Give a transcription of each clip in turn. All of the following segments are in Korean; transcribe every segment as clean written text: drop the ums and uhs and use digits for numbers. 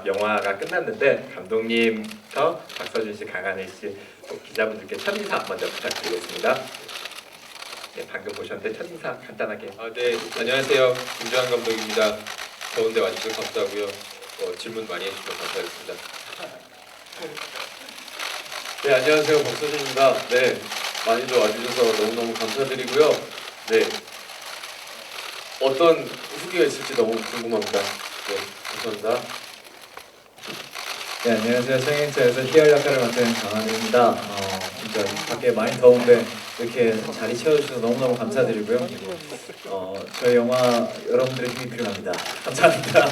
영화가 끝났는데 감독님부터 박서준 씨, 강하늘 씨, 또 기자분들께 첫인사 먼저 부탁드리겠습니다. 네, 방금 보셨는데 첫인사 간단하게. 네, 안녕하세요. 김주환 감독입니다. 더운데 와주셔서 감사하고요. 질문 많이 해주셔서 감사했습니다. 네, 안녕하세요. 박서준입니다. 네, 많이들 와주셔서 너무너무 감사드리고요. 네, 어떤 후기가 있을지 너무 궁금합니다. 네, 감사합니다. 네, 안녕하세요. 성행차에서 희열 역할을 맡은 강하늘입니다. 진짜 밖에 많이 더운데 이렇게 자리 채워주셔서 너무너무 감사드리고요. 저희 영화 여러분들의 힘이 필요합니다. 감사합니다.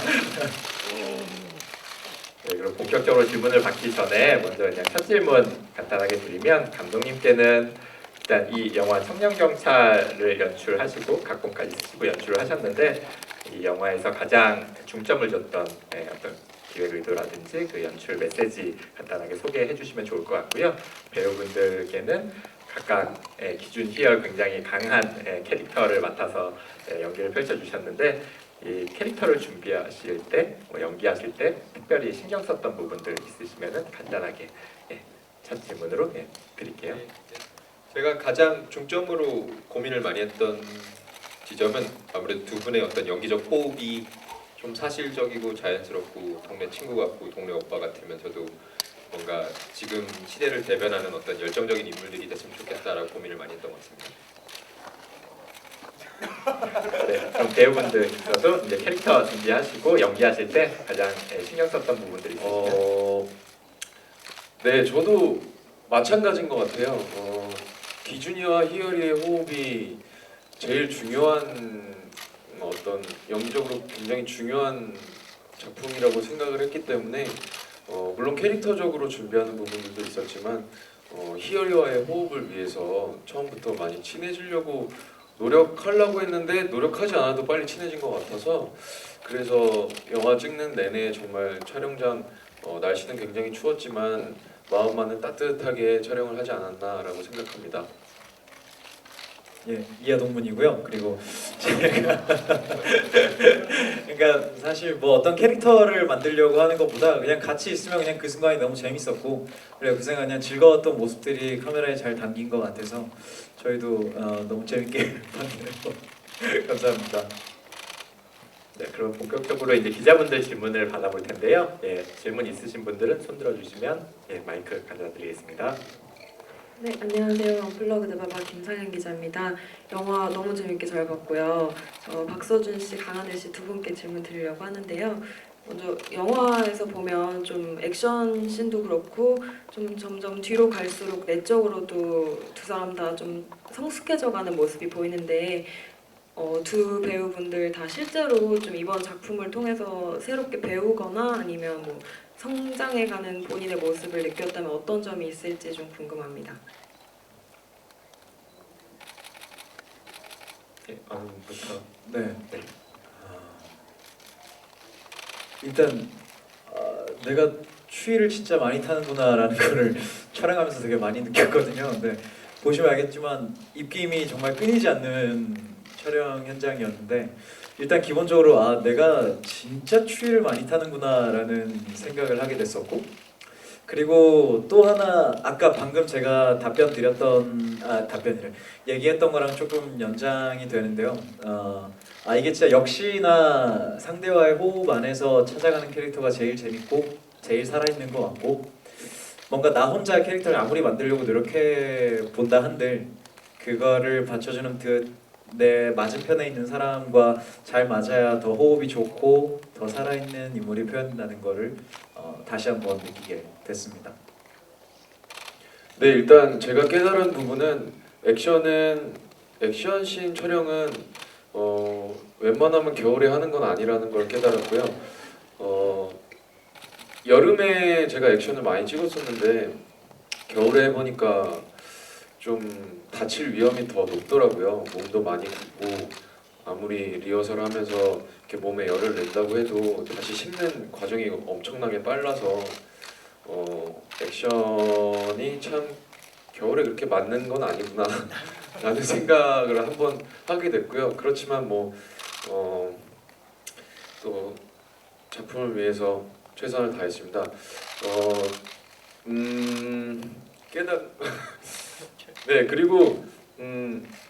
네, 그럼 본격적으로 질문을 받기 전에 먼저 그냥 첫 질문 간단하게 드리면, 감독님께는 일단 이 영화 청년경찰을 연출하시고 각본까지 쓰시고 연출을 하셨는데, 이 영화에서 가장 중점을 줬던 어떤 기획 의도라든지 그 연출 메시지 간단하게 소개해 주시면 좋을 것 같고요. 배우분들께는 각각의 기준 희열 굉장히 강한 캐릭터를 맡아서 연기를 펼쳐주셨는데, 이 캐릭터를 준비하실 때, 연기하실 때 특별히 신경 썼던 부분들 있으시면 간단하게 첫 질문으로 드릴게요. 제가 가장 중점으로 고민을 많이 했던 지점은 아무래도 두 분의 어떤 연기적 호흡이 좀 사실적이고 자연스럽고 동네 친구 같고 동네 오빠 같으면서도 뭔가 지금 시대를 대변하는 어떤 열정적인 인물들이 됐으면 좋겠다라고 고민을 많이 했던 것 같습니다. 네, 그럼 배우분들께서도 이제 캐릭터 준비하시고 연기하실 때 가장 신경 썼던 부분들이 있으시죠? 네, 저도 마찬가지인 것 같아요. 기준이와 희열이의 호흡이 제일 중요한 어떤 연기적으로 굉장히 중요한 작품이라고 생각을 했기 때문에 물론 캐릭터적으로 준비하는 부분들도 있었지만 희열이와의 호흡을 위해서 처음부터 많이 친해지려고 노력하려고 했는데 노력하지 않아도 빨리 친해진 것 같아서, 그래서 영화 찍는 내내 정말 촬영장 날씨는 굉장히 추웠지만 마음만은 따뜻하게 촬영을 하지 않았나라고 생각합니다. 예, 이하동문이고요. 그리고 제가 그러니까 사실 뭐 어떤 캐릭터를 만들려고 하는 것보다 그냥 같이 있으면 그냥 그 순간이 너무 재밌었고, 그리고 그 순간 그냥 즐거웠던 모습들이 카메라에 잘 담긴 것 같아서 저희도 너무 재밌게 봤네요. 감사합니다. 네, 그럼 본격적으로 이제 기자분들 질문을 받아볼 텐데요. 질문 있으신 분들은 손 들어주시면 마이크 가져드리겠습니다. 네, 안녕하세요. 언플러그 드바바 김상현 기자입니다. 영화 너무 재밌게 잘 봤고요. 박서준 씨, 강하늘 씨 두 분께 질문 드리려고 하는데요. 먼저 영화에서 보면 좀 액션 씬도 그렇고 좀 점점 뒤로 갈수록 내적으로도 두 사람 다 좀 성숙해져가는 모습이 보이는데, 두 배우분들 다 실제로 좀 이번 작품을 통해서 새롭게 배우거나 아니면 뭐 성장해가는 본인의 모습을 느꼈다면 어떤 점이 있을지 좀 궁금합니다. 부터. 네. 일단 내가 추위를 진짜 많이 타는구나라는 거를 촬영하면서 되게 많이 느꼈거든요. 근데 보시면 알겠지만 입김이 정말 끊이지 않는 촬영 현장이었는데, 일단 기본적으로 내가 진짜 추위를 많이 타는구나라는 생각을 하게 됐었고, 그리고 또 하나 아까 방금 제가 답변이래 얘기했던 거랑 조금 연장이 되는데요. 이게 진짜 역시나 상대와의 호흡 안에서 찾아가는 캐릭터가 제일 재밌고 제일 살아있는 것 같고, 뭔가 나 혼자 캐릭터를 아무리 만들려고 노력해 본다 한들 그거를 받쳐주는 내 맞은편에 있는 사람과 잘 맞아야 더 호흡이 좋고 더 살아있는 인물이 표현된다는 거를 다시 한번 느끼게 됐습니다. 네, 일단 제가 깨달은 부분은 액션 씬 촬영은 웬만하면 겨울에 하는 건 아니라는 걸 깨달았고요. 여름에 제가 액션을 많이 찍었었는데 겨울에 해보니까 좀 다칠 위험이 더 높더라고요. 몸도 많이 붓고 아무리 리허설 하면서 이렇게 몸에 열을 낸다고 해도 다시 식는 과정이 엄청나게 빨라서 액션이 참 겨울에 그렇게 맞는 건 아니구나 라는 생각을 한번 하게 됐고요. 그렇지만 또 작품을 위해서 최선을 다했습니다. 깨달. 네, 그리고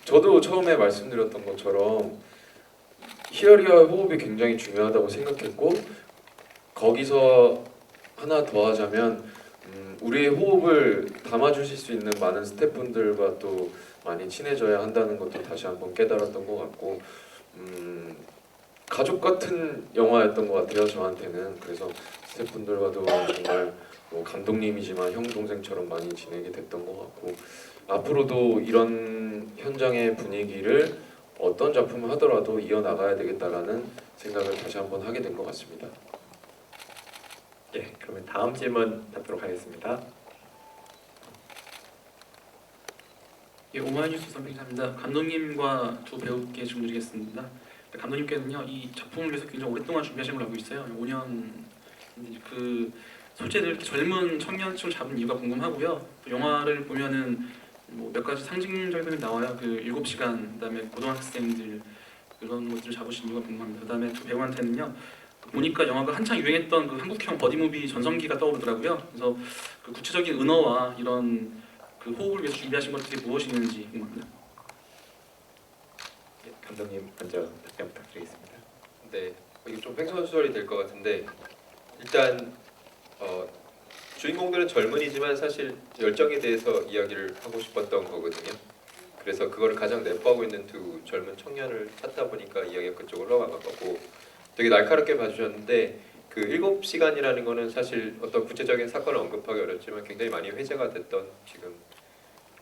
저도 처음에 말씀드렸던 것처럼 희열이와 호흡이 굉장히 중요하다고 생각했고, 거기서 하나 더 하자면 우리의 호흡을 담아주실 수 있는 많은 스태프분들과 또 많이 친해져야 한다는 것도 다시 한번 깨달았던 것 같고, 가족 같은 영화였던 것 같아요, 저한테는. 그래서 스태프분들과도 정말 뭐 감독님이지만 형 동생처럼 많이 지내게 됐던 것 같고, 앞으로도 이런 현장의 분위기를 어떤 작품을 하더라도 이어나가야 되겠다라는 생각을 다시 한번 하게 된 것 같습니다. 예, 그러면 다음 질문 받도록 하겠습니다. 예, 오마이뉴스 선배입니다. 감독님과 두 배우께 질문드리겠습니다. 감독님께는요, 이 작품을 위해서 굉장히 오랫동안 준비하신 걸로 알고 있어요. 5년. 그 소재를 이렇게 젊은 청년층을 잡은 이유가 궁금하고요. 또 영화를 보면은 뭐 몇 가지 상징적인 게 나와요. 그 7시간, 그다음에 고등학생들 그런 것들을 잡으신 이유가 궁금합니다. 그다음에 두 배우한테는요, 보니까 영화가 한창 유행했던 그 한국형 버디무비 전성기가 떠오르더라고요. 그래서 그 구체적인 은어와 이런 그 호흡을 위해서 준비하신 것들이 무엇이 있는지 궁금합니다. 예, 감독님 먼저 답변 부탁드리겠습니다. 네, 이게 좀 횡설수설이 될 것 같은데 일단 주인공들은 젊은이지만 사실 열정에 대해서 이야기를 하고 싶었던 거거든요. 그래서 그거를 가장 내포하고 있는 두 젊은 청년을 찾다 보니까 이야기가 그쪽으로 흘러간 거고, 되게 날카롭게 봐주셨는데 그 7시간이라는 거는 사실 어떤 구체적인 사건을 언급하기 어렵지만 굉장히 많이 회자가 됐던 지금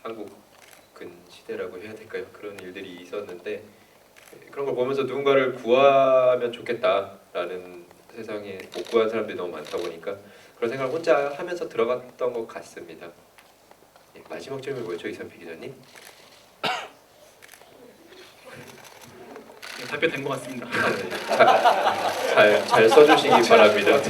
한국 근시대라고 해야 될까요? 그런 일들이 있었는데 그런 걸 보면서 누군가를 구하면 좋겠다라는, 세상에 못 구한 사람들이 너무 많다 보니까 그런 생각을 혼자 하면서 들어갔던 것 같습니다. 예, 마지막 질문 뭐였죠, 이선필 기자님? 네, 답변된 것 같습니다. 잘 써주시기 바랍니다.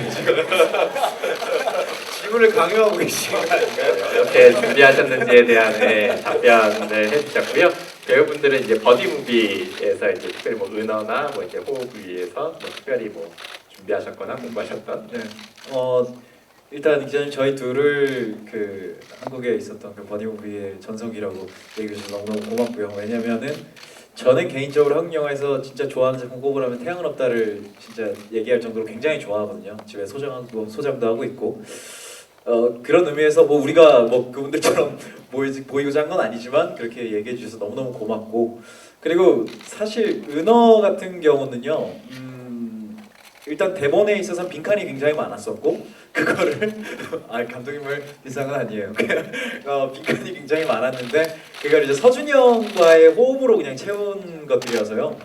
질문을 강요하고 계신 거 아닌가요? 어떻게 준비하셨는지에 대한 답변을 해주셨고요. 배우분들은 이제 버디무비에서 이제 특별히 뭐 은어나 뭐 이제 호흡을 위해서 뭐 특별히 뭐 준비하셨거나 공부하셨던. 네. 일단 기자님 저희 둘을 그 한국에 있었던 그 버디무비의 전성기라고 얘기해 주셔서 너무너무 고맙고요. 왜냐면은 저는 개인적으로 한국 영화에서 진짜 좋아하는 작품 꼽으라면 태양은 없다를 진짜 얘기할 정도로 굉장히 좋아하거든요. 집에 소장도 하고 있고. 그런 의미에서 뭐 우리가 뭐 그분들처럼 보이고자 한 건 아니지만 그렇게 얘기해 주셔서 너무너무 고맙고, 그리고 사실 은어 같은 경우는요, 일단 대본에 있어서는 빈칸이 굉장히 많았었고, 그거를 감독님을 비싼 건 아니에요. 빈칸이 굉장히 많았는데 그걸 이제 서준이 형과의 호흡으로 그냥 채운 것들이어서요.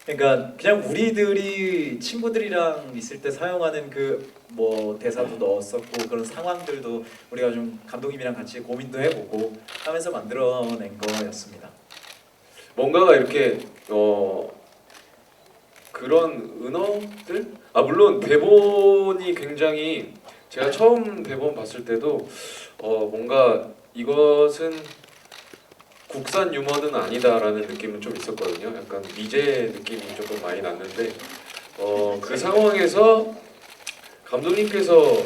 그러니까 그냥 우리들이 친구들이랑 있을 때 사용하는 그 뭐 대사도 넣었었고, 그런 상황들도 우리가 좀 감독님이랑 같이 고민도 해보고 하면서 만들어낸 거였습니다. 뭔가가 이렇게 그런 은어들? 물론 대본이 굉장히, 제가 처음 대본 봤을 때도 뭔가 이것은 국산 유머는 아니다라는 느낌은 좀 있었거든요. 약간 미제 느낌이 조금 많이 났는데 그 상황에서 감독님께서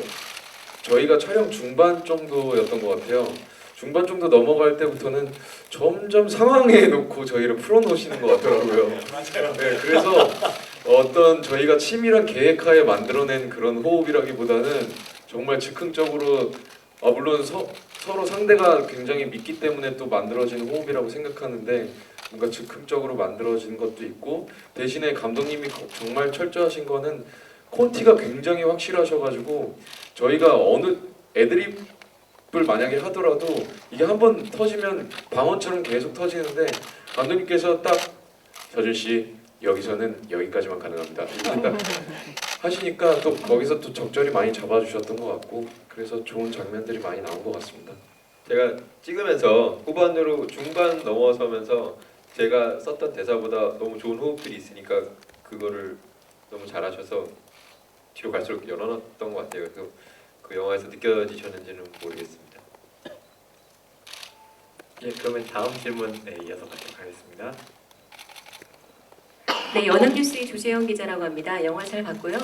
저희가 촬영 중반 정도였던 것 같아요. 중반 정도 넘어갈 때부터는 점점 상황에 놓고 저희를 풀어놓으시는 것 같더라고요. 맞아요. 네, 그래서 어떤 저희가 치밀한 계획하에 만들어낸 그런 호흡이라기보다는 정말 즉흥적으로, 물론 서로 상대가 굉장히 믿기 때문에 또 만들어진 호흡이라고 생각하는데, 뭔가 즉흥적으로 만들어진 것도 있고, 대신에 감독님이 정말 철저하신 거는 콘티가 굉장히 확실하셔가지고 저희가 어느 애드립을 만약에 하더라도 이게 한번 터지면 방언처럼 계속 터지는데, 감독님께서 딱 서준 씨 여기서는 여기까지만 가능합니다 이렇게 딱 하시니까 또 거기서 또 적절히 많이 잡아주셨던 것 같고, 그래서 좋은 장면들이 많이 나온 것 같습니다. 제가 찍으면서 후반으로 중반 넘어서면서 제가 썼던 대사보다 너무 좋은 호흡들이 있으니까 그거를 너무 잘하셔서 뒤로 갈수록 열어놨던 것 같아요. 그래서 그 영화에서 느껴지셨는지는 모르겠습니다. 예, 그러면 다음 질문 이어서 받도록 하겠습니다. 네, 연합뉴스의 조재영 기자라고 합니다. 영화 잘 봤고요.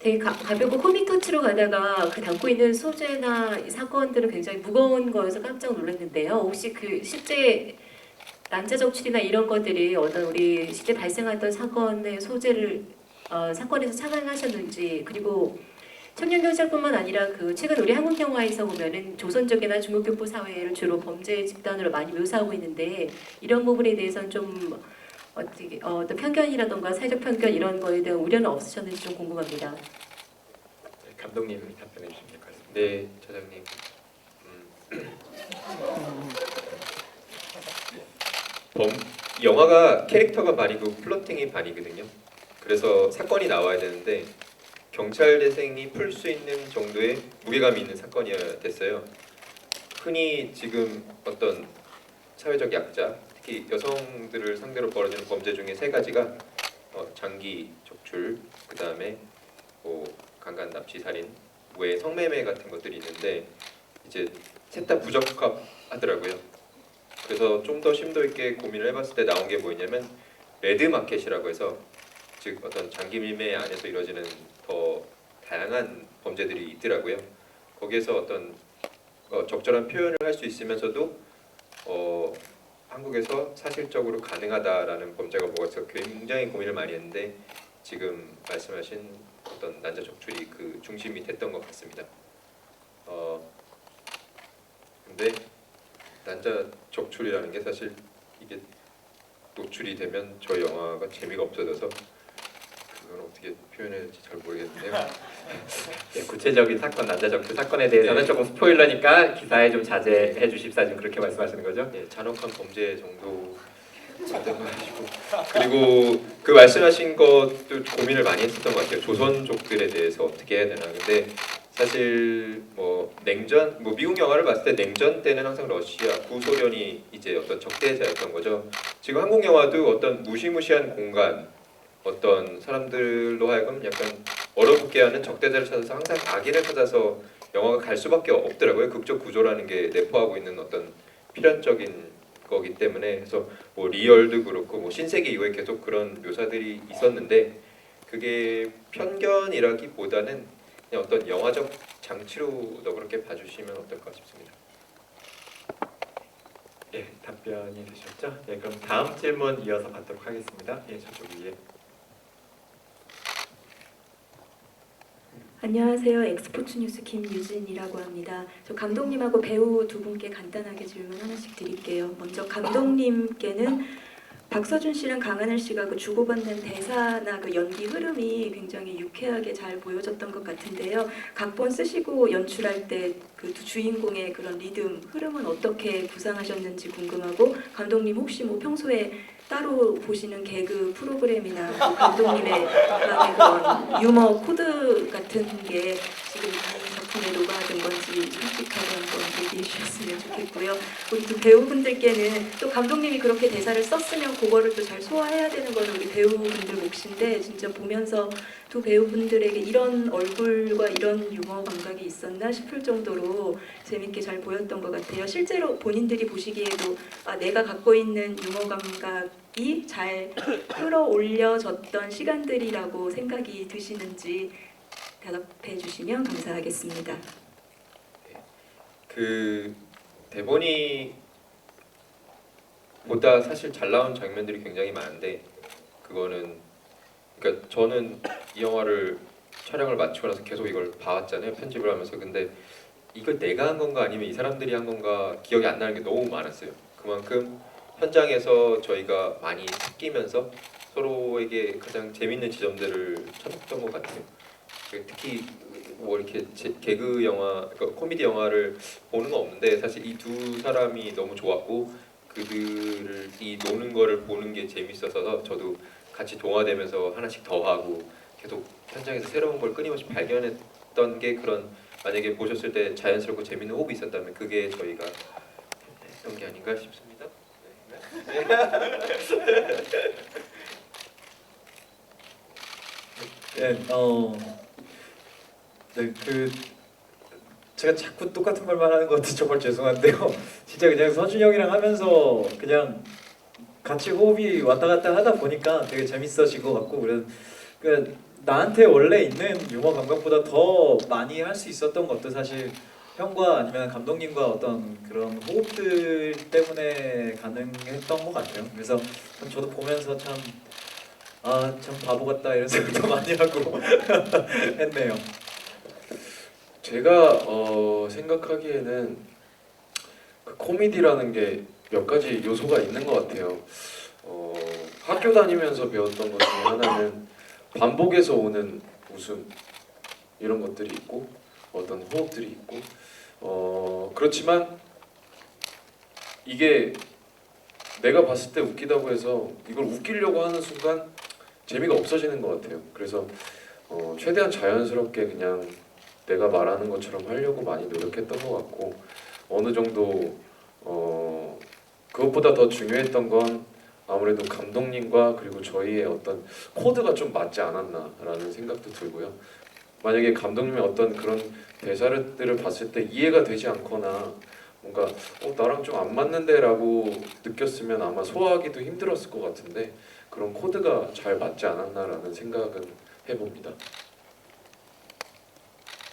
되게 가볍고 코믹 터치로 가다가 그 담고 있는 소재나 이 사건들은 굉장히 무거운 거여서 깜짝 놀랐는데요. 혹시 그 실제 난자 적출이나 이런 것들이 어떤 우리 실제 발생했던 사건의 소재를 사건에서 착안하셨는지, 그리고 청년경찰뿐만 아니라 그 최근 우리 한국 영화에서 보면은 조선족이나 중국교포 사회를 주로 범죄 집단으로 많이 묘사하고 있는데 이런 부분에 대해서는 좀 어떻게 어떤 편견이라던가 사회적 편견 이런 거에 대한 우려는 없으셨는지 좀 궁금합니다. 네, 감독님이 답변해 주시면 될 것 같습니다. 네, 차장님. 영화가 캐릭터가 반이고 플로팅이 반이거든요. 그래서 사건이 나와야 되는데 경찰 대생이 풀 수 있는 정도의 무게감이 있는 사건이어야 됐어요. 흔히 지금 어떤 사회적 약자, 특히 여성들을 상대로 벌어지는 범죄 중에 세 가지가 장기 적출, 그 다음에 뭐 강간, 납치, 살인, 외에 성매매 같은 것들이 있는데 이제 셋 다 부적합하더라고요. 그래서 좀 더 심도 있게 고민을 해봤을 때 나온 게 뭐였냐면 레드 마켓이라고 해서 즉 어떤 장기 밀매 안에서 이루어지는 더 다양한 범죄들이 있더라고요. 거기에서 어떤 적절한 표현을 할 수 있으면서도 한국에서 사실적으로 가능하다라는 범죄가 뭐가 있어 굉장히 고민을 많이 했는데 지금 말씀하신 어떤 난자 적출이 그 중심이 됐던 것 같습니다. 근데 난자 적출이라는 게 사실 이게 노출이 되면 저 영화가 재미가 없어져서 그건 어떻게 표현해야 될지 잘 모르겠는데요. 네, 구체적인 사건, 난자 적출 사건에 대해서는 네. 조금 스포일러니까 기사에 좀 자제해 주십사 지금 그렇게 말씀하시는 거죠? 예, 잔혹한 범죄 정도 가지고 그리고 그 말씀하신 것도 고민을 많이 했었던 것 같아요. 조선족들에 대해서 어떻게 해야 되나. 근데 사실 뭐 냉전, 뭐 미국 영화를 봤을 때 냉전 때는 항상 러시아, 구소련이 이제 어떤 적대자였던 거죠. 지금 한국 영화도 어떤 무시무시한 공간, 어떤 사람들로 하여금 약간 얼어붙게 하는 적대자를 찾아서 항상 악인을 찾아서 영화가 갈 수밖에 없더라고요. 극적 구조라는 게 내포하고 있는 어떤 필연적인 거기 때문에. 그래서 뭐 리얼도 그렇고 뭐 신세기 이후에 계속 그런 묘사들이 있었는데 그게 편견이라기보다는 그냥 어떤 영화적 장치로 너그럽게 봐주시면 어떨까 싶습니다. 예, 답변이 되셨죠? 예, 그럼 다음 질문 이어서 받도록 하겠습니다. 예, 저쪽 위에. 안녕하세요. 엑스포츠 뉴스 김유진이라고 합니다. 저 감독님하고 배우 두 분께 간단하게 질문 하나씩 드릴게요. 먼저 감독님께는 박서준 씨랑 강하늘 씨가 그 주고받는 대사나 그 연기 흐름이 굉장히 유쾌하게 잘 보여졌던 것 같은데요. 각본 쓰시고 연출할 때 그 두 주인공의 그런 리듬, 흐름은 어떻게 구상하셨는지 궁금하고, 감독님 혹시 뭐 평소에 따로 보시는 개그 프로그램이나 뭐 감독님의 그런 유머 코드 같은 게 지금 이 작품에 녹아든 건지 솔직하게 한번 얘기해 주셨으면 좋겠고요. 우리 두 배우분들께는 또 감독님이 그렇게 대사를 썼으면 그거를 또 잘 소화해야 되는 건 우리 배우분들 몫인데, 진짜 보면서 두 배우분들에게 이런 얼굴과 이런 유머 감각이 있었나 싶을 정도로 재밌게 잘 보였던 것 같아요. 실제로 본인들이 보시기에도 내가 갖고 있는 유머 감각이 잘 끌어올려졌던 시간들이라고 생각이 드시는지 대답해 주시면 감사하겠습니다. 그 대본이 보다 사실 잘 나온 장면들이 굉장히 많은데 그거는 그러니까 저는 이 영화를 촬영을 마치고 나서 계속 이걸 봐왔잖아요. 편집을 하면서. 근데 이걸 내가 한 건가 아니면 이 사람들이 한 건가 기억이 안 나는 게 너무 많았어요. 그만큼 현장에서 저희가 많이 섞이면서 서로에게 가장 재밌는 지점들을 찾았던 것 같아요. 특히 뭐 이렇게 개그 영화, 그러니까 코미디 영화를 보는 건 없는데 사실 이 두 사람이 너무 좋았고 그들이 노는 거를 보는 게 재밌어서 저도 같이 동화되면서 하나씩 더 하고 계속 현장에서 새로운 걸 끊임없이 발견했던 게 그런, 만약에 보셨을 때 자연스럽고 재밌는 호흡이 있었다면 그게 저희가 했던 게 아닌가 싶습니다. 제가 자꾸 똑같은 말만 하는 것 같아서 정말 죄송한데요. 진짜 그냥 서준이 형이랑 하면서 그냥 같이 호흡이 왔다 갔다 하다 보니까 되게 재밌어진 것 같고, 그러니까 나한테 원래 있는 유머 감각보다 더 많이 할 수 있었던 것도 사실 형과 아니면 감독님과 어떤 그런 호흡들 때문에 가능했던 것 같아요. 그래서 참 저도 보면서 참 바보 같다 이런 생각도 많이 하고 했네요. 제가 생각하기에는 그 코미디라는 게 몇 가지 요소가 있는 것 같아요. 학교 다니면서 배웠던 것 중에 하나는 반복해서 오는 웃음 이런 것들이 있고 어떤 호흡들이 있고 그렇지만 이게 내가 봤을 때 웃기다고 해서 이걸 웃기려고 하는 순간 재미가 없어지는 것 같아요. 그래서 최대한 자연스럽게 그냥 내가 말하는 것처럼 하려고 많이 노력했던 것 같고 어느 정도 그것보다 더 중요했던 건 아무래도 감독님과 그리고 저희의 어떤 코드가 좀 맞지 않았나라는 생각도 들고요. 만약에 감독님의 어떤 그런 대사들을 봤을 때 이해가 되지 않거나 뭔가 나랑 좀 안 맞는데라고 느꼈으면 아마 소화하기도 힘들었을 것 같은데 그런 코드가 잘 맞지 않았나라는 생각은 해봅니다.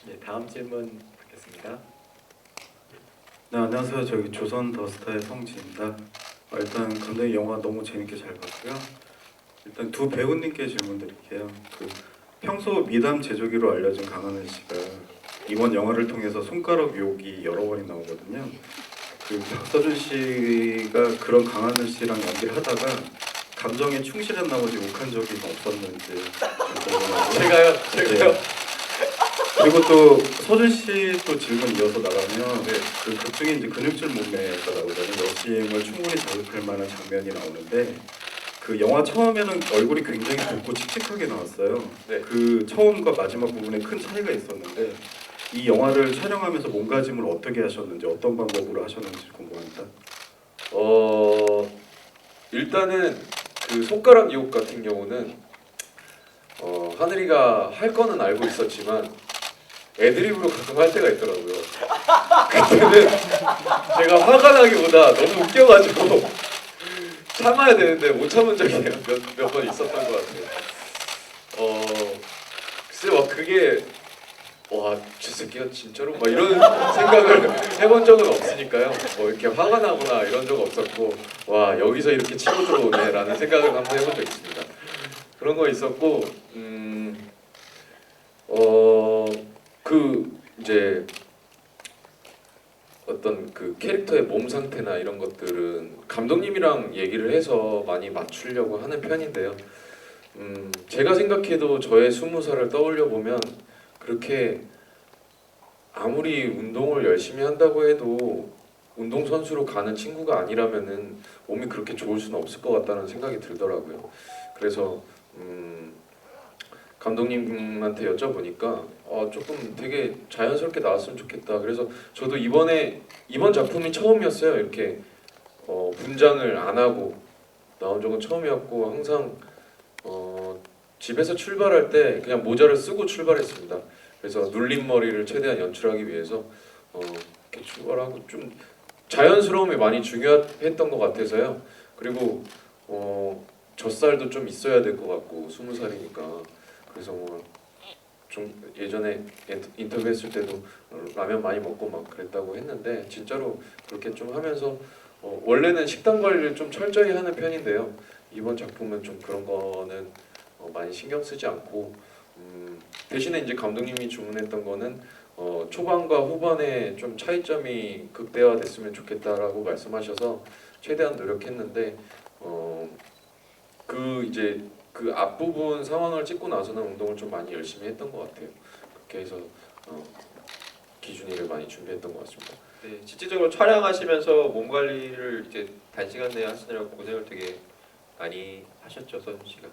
네, 다음 질문 받겠습니다. 네, 안녕하세요. 저기 조선 더스타의 성진입니다. 일단 감독님 영화 너무 재밌게 잘 봤고요. 일단 두 배우님께 질문드릴게요. 그 평소 미담 제조기로 알려진 강하늘 씨가 이번 영화를 통해서 손가락 욕이 여러 번이 나오거든요. 그 박서준 씨가 그런 강하늘 씨랑 연기를 하다가 감정에 충실한 나머지 욕한 적이 없었는지 좀 궁금하고요. 제가요. 그리고 또 서준 씨 또 질문 이어서 나가면 그 극 중에 이제 근육질 몸매가 나오잖아요. 여심을 충분히 자극할 만한 장면이 나오는데 그 영화 처음에는 얼굴이 굉장히 붓고 칙칙하게 나왔어요. 네. 그 처음과 마지막 부분에 큰 차이가 있었는데 이 영화를 촬영하면서 몸가짐을 어떻게 하셨는지 어떤 방법으로 하셨는지 궁금합니다. 일단은 그 손가락 유혹 같은 경우는 하늘이가 할 거는 알고 있었지만 애드립으로 가끔 할 때가 있더라고요. 그때는 제가 화가 나기보다 너무 웃겨가지고 참아야 되는데 못 참은 적이 몇 번 있었던 것 같아요. 글쎄 막 그게 저 새끼가 진짜로 막 이런 생각을 해본 적은 없으니까요. 뭐 이렇게 화가 나거나 이런 적 없었고 와 여기서 이렇게 치고 들어오네라는 생각을 한번 해본 적 있습니다. 그런 거 있었고 그 이제 어떤 그 캐릭터의 몸 상태나 이런 것들은 감독님이랑 얘기를 해서 많이 맞추려고 하는 편인데요. 제가 생각해도 저의 20살을 떠올려 보면 그렇게 아무리 운동을 열심히 한다고 해도 운동선수로 가는 친구가 아니라면은 몸이 그렇게 좋을 수는 없을 것 같다는 생각이 들더라고요. 그래서 감독님한테 여쭤보니까 조금 되게 자연스럽게 나왔으면 좋겠다. 그래서 저도 이번 작품이 처음이었어요. 이렇게 분장을 안 하고 나온 적은 처음이었고 항상 집에서 출발할 때 그냥 모자를 쓰고 출발했습니다. 그래서 눌린 머리를 최대한 연출하기 위해서 이렇게 출발하고 좀 자연스러움이 많이 중요했던 것 같아서요. 그리고 젖살도 좀 있어야 될 것 같고 20살이니까 그래서 좀 예전에 인터뷰했을 때도 라면 많이 먹고 막 그랬다고 했는데 진짜로 그렇게 좀 하면서 원래는 식단 관리를 좀 철저히 하는 편인데요. 이번 작품은 좀 그런 거는 많이 신경 쓰지 않고 대신에 이제 감독님이 주문했던 거는 초반과 후반에 좀 차이점이 극대화됐으면 좋겠다라고 말씀하셔서 최대한 노력했는데 그 앞부분 상황을 찍고 나서는 운동을 좀 많이 열심히 했던 것 같아요. 그렇게 해서 기준이를 많이 준비했던 것 같습니다. 네, 실질적으로 촬영하시면서 몸 관리를 이제 단시간 내에 하시느라고 고생을 되게 많이 하셨죠, 서준 씨가.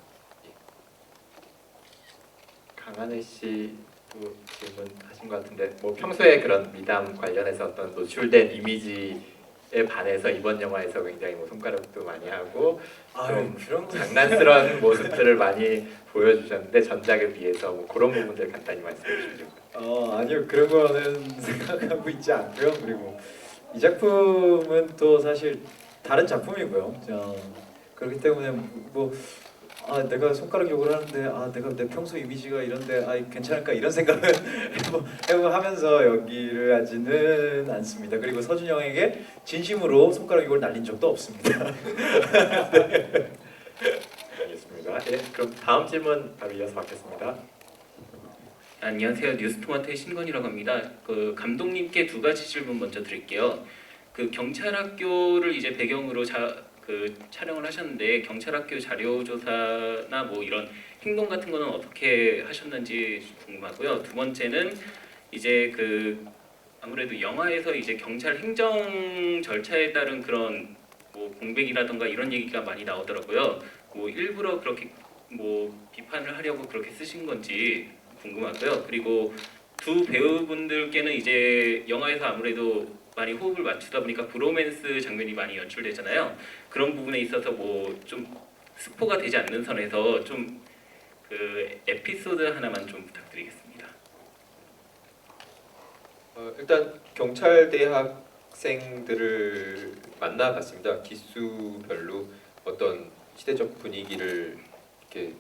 강하늘 씨도 질문하신 것 같은데 뭐 평소에 그런 미담 관련해서 어떤 노출된 이미지에 반해서 이번 영화에서 굉장히 뭐 손가락도 많이 하고 좀 그런 거 장난스러운 모습들을 많이 보여주셨는데 전작에 비해서 뭐 그런 부분들 간단히 말씀해 주시죠. 아니요 그런 거는 생각하고 있지 않고요. 그리고 이 작품은 또 사실 다른 작품이고요. 그렇기 때문에 뭐 아 내가 손가락 욕을 하는데 아 내가 내 평소 이미지가 이런데 아 괜찮을까 이런 생각을 하면서 연기를 하지는 않습니다. 그리고 서준 형에게 진심으로 손가락 욕을 날린 적도 없습니다. 알겠습니다. 예, 그럼 다음 질문 바로 이어서 받겠습니다. 안녕하세요. 뉴스토마토의 신건이라고 합니다. 그 감독님께 두 가지 질문 먼저 드릴게요. 그 경찰학교를 이제 배경으로 촬영을 하셨는데 경찰학교 자료 조사나 뭐 이런 행동 같은 거는 어떻게 하셨는지 궁금하고요. 두 번째는 이제 그 아무래도 영화에서 이제 경찰 행정 절차에 따른 그런 뭐 공백이라던가 이런 얘기가 많이 나오더라고요. 뭐 일부러 그렇게 뭐 비판을 하려고 그렇게 쓰신 건지 궁금하고요. 그리고 두 배우분들께는 이제 영화에서 아무래도 많이 호흡을 맞추다 보니까 브로맨스 장면이 많이 연출되잖아요. 그런 부분에 있어서 뭐 좀 스포가 되지 않는 선에서 좀 그 에피소드 하나만 좀 부탁드리겠습니다. 일단 경찰대 학생들을 만나봤습니다. 기수별로 어떤 시대적 분위기를 이렇게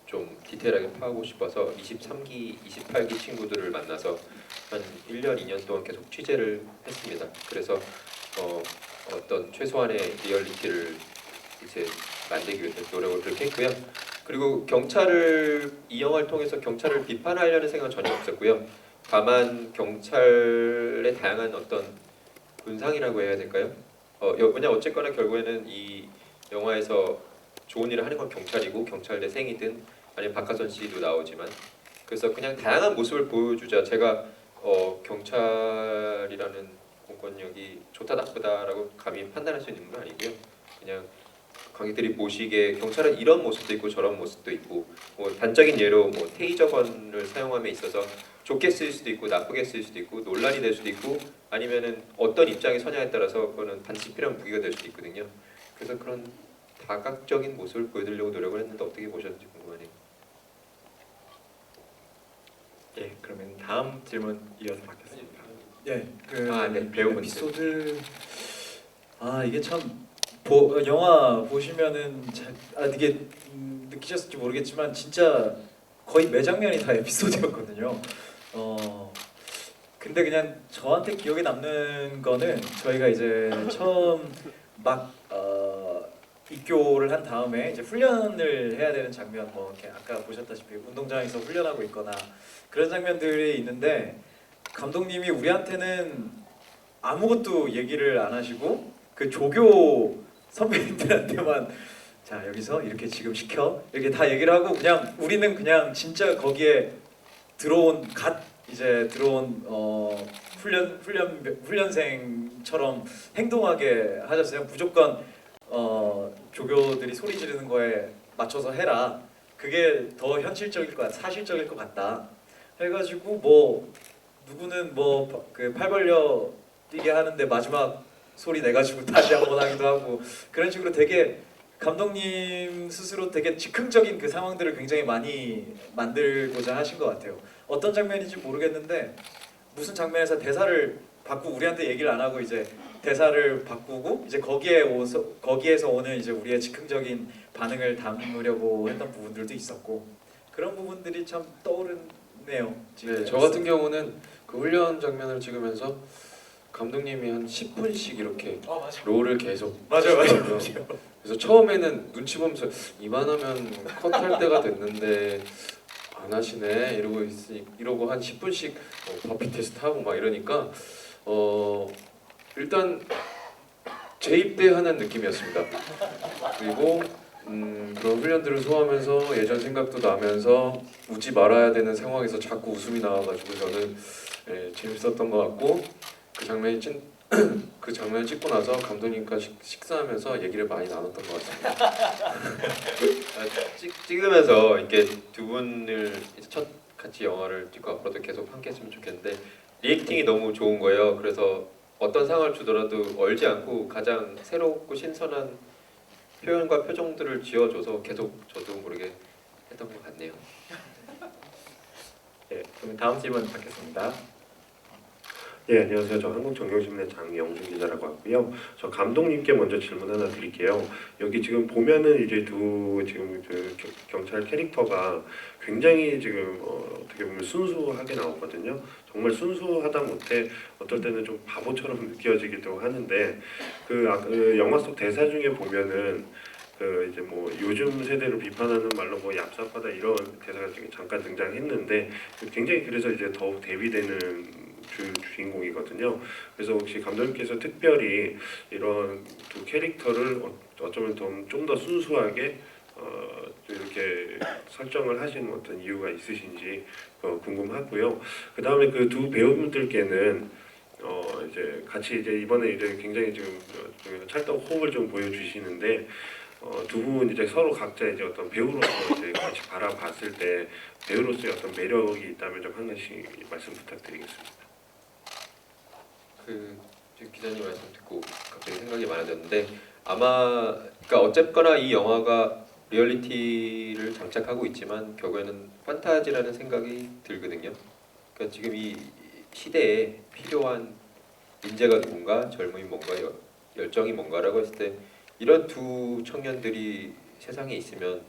좀 디테일하게 파악하고 싶어서 23기, 28기 친구들을 만나서 한 1년, 2년 동안 계속 취재를 했습니다. 그래서 어떤 최소한의 리얼리티를 이제 만들기 위해서 노력을 그렇게 했고요. 그리고 이 영화를 통해서 경찰을 비판하려는 생각은 전혀 없었고요. 다만 경찰의 다양한 어떤 군상이라고 해야 될까요? 왜냐 어쨌거나 결국에는 이 영화에서 좋은 일을 하는 건 경찰이고 경찰대 생이든 아니면 박하선 씨도 나오지만 그래서 그냥 다양한 모습을 보여주자. 제가 경찰이라는 공권력이 좋다 나쁘다라고 감히 판단할 수 있는 건 아니고요. 그냥 관객들이 보시기에 경찰은 이런 모습도 있고 저런 모습도 있고 뭐 단적인 예로 뭐 테이저건을 사용함에 있어서 좋게 쓰일 수도 있고 나쁘게 쓰일 수도 있고 논란이 될 수도 있고 아니면은 어떤 입장에 서냐에 따라서 그거는 반드시 필요한 무기가 될 수도 있거든요. 그래서 그런 다각적인 모습을 보여드리려고 노력을 했는데 어떻게 보셨는지 궁금하네요. 예, 그러면 다음 질문 이어서 받겠습니다. 네, 그 네, 배우분들. 에피소드 이게 참 영화 보시면은 이게 느끼셨을지 모르겠지만 진짜 거의 매 장면이 다 에피소드였거든요. 근데 그냥 저한테 기억에 남는 거는 저희가 이제 처음 막 입교를 한 다음에 이제 훈련을 해야 되는 장면, 뭐 이렇게 아까 보셨다시피 운동장에서 훈련하고 있거나 그런 장면들이 있는데 감독님이 우리한테는 아무것도 얘기를 안 하시고 그 조교 선배님들한테만 자 여기서 이렇게 지금 시켜 이렇게 다 얘기를 하고 그냥 우리는 그냥 진짜 거기에 갓 들어온 훈련생처럼 행동하게 하셨어요. 무조건 조교들이 소리 지르는 거에 맞춰서 해라. 그게 더 현실적일 것 같다, 사실적일 것 같다. 해가지고 뭐 누구는 뭐 그 팔 벌려 뛰게 하는데 마지막 소리 내가지고 다시 한번 하기도 하고 그런 식으로 되게 감독님 스스로 되게 즉흥적인 그 상황들을 굉장히 많이 만들고자 하신 것 같아요. 어떤 장면인지 모르겠는데 무슨 장면에서 대사를 바꾸고 우리한테 얘기를 안 하고 이제 대사를 바꾸고 이제 거기에서 오는 이제 우리의 즉흥적인 반응을 담으려고 했던 부분들도 있었고 그런 부분들이 참 떠오르네요. 네, 저 같은 경우는 그 훈련 장면을 찍으면서 감독님이 한 10분씩 이렇게 롤을 계속 맞아요. 하시더라고요. 그래서 처음에는 눈치 보면서 이만하면 컷할 때가 됐는데 안 하시네 이러고 한 10분씩 버피 테스트 하고 막 이러니까 일단 재입대하는 느낌이었습니다. 그리고 그런 훈련들을 소화하면서 예전 생각도 나면서 웃지 말아야 되는 상황에서 자꾸 웃음이 나와가지고 저는 재밌었던 것 같고 그 장면을 찍고 나서 감독님과 식사하면서 얘기를 많이 나눴던 것 같습니다. 찍으면서 이렇게 두 분을 이제 첫 같이 영화를 찍고 앞으로도 계속 함께했으면 좋겠는데 리액팅이 너무 좋은 거예요. 그래서 어떤 상황을 주더라도 얼지 않고 가장 새롭고 신선한 표현과 표정들을 지어줘서 계속 저도 모르게 했던 것 같네요. 예, 그러면 다음 질문 받겠습니다. 네, 안녕하세요. 저 한국정경신문의 장영준 기자라고 하고요. 저 감독님께 먼저 질문 하나 드릴게요. 여기 지금 보면은 이제 지금 경찰 캐릭터가 굉장히 지금 어떻게 보면 순수하게 나오거든요. 정말 순수하다 못해 어떨 때는 좀 바보처럼 느껴지기도 하는데 그 영화 속 대사 중에 보면은 그 이제 뭐 요즘 세대를 비판하는 말로 뭐 얍삽하다 이런 대사가 지금 잠깐 등장했는데 굉장히 그래서 이제 더욱 대비되는 주인공이거든요. 그래서 혹시 감독님께서 특별히 이런 두 캐릭터를 어쩌면 좀 더 순수하게 이렇게 설정을 하신 어떤 이유가 있으신지 궁금하고요. 그 다음에 그 두 배우분들께는 이제 같이 이제 이번에 이제 굉장히 지금 찰떡 호흡을 좀 보여주시는데 두 분 이제 서로 각자 이제 어떤 배우로서 이제 같이 바라봤을 때 배우로서의 어떤 매력이 있다면 좀 하나씩 말씀 부탁드리겠습니다. 지금 기자님 말씀 듣고 갑자기 생각이 많아졌는데 아마 그러니까 어쨌거나 이 영화가 리얼리티를 장착하고 있지만 결국에는 판타지라는 생각이 들거든요. 그러니까 지금 이 시대에 필요한 인재가 누군가, 젊음이 뭔가, 열정이 뭔가라고 했을 때 이런 두 청년들이 세상에 있으면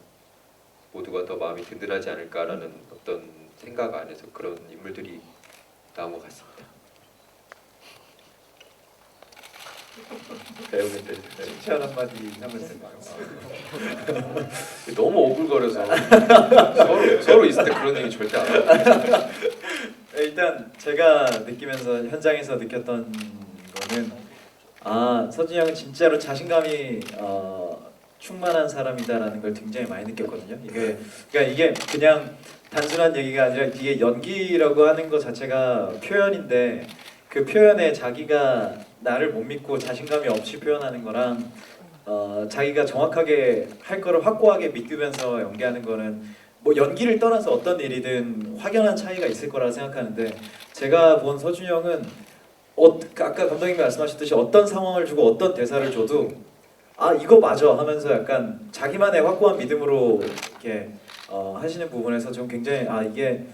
모두가 더 마음이 든든하지 않을까라는 어떤 생각 안에서 그런 인물들이 나온 것 같습니다. 배우분들 칭찬 한마디 하면 될까요? 너무 오글거려서 서로 있을 때 그런 얘기 절대 안 해요. 일단 제가 느끼면서 현장에서 느꼈던 거는 서준이 형은 진짜로 자신감이 충만한 사람이다라는 걸 굉장히 많이 느꼈거든요. 이게 그냥 단순한 얘기가 아니라 이게 연기라고 하는 것 자체가 표현인데 그 표현에 자기가 나를 못 믿고 자신감이 없이 표현하는 거랑 자기가 정확하게 할 거를 확고하게 믿으면서 연기하는 거는 뭐 연기를 떠나서 어떤 일이든 확연한 차이가 있을 거라 생각하는데 제가 본 서준이 형은 아까 감독님이 말씀하셨듯이 어떤 상황을 주고 어떤 대사를 줘도 이거 맞아 하면서 약간 자기만의 확고한 믿음으로 이렇게 하시는 부분에서 좀 굉장히 이게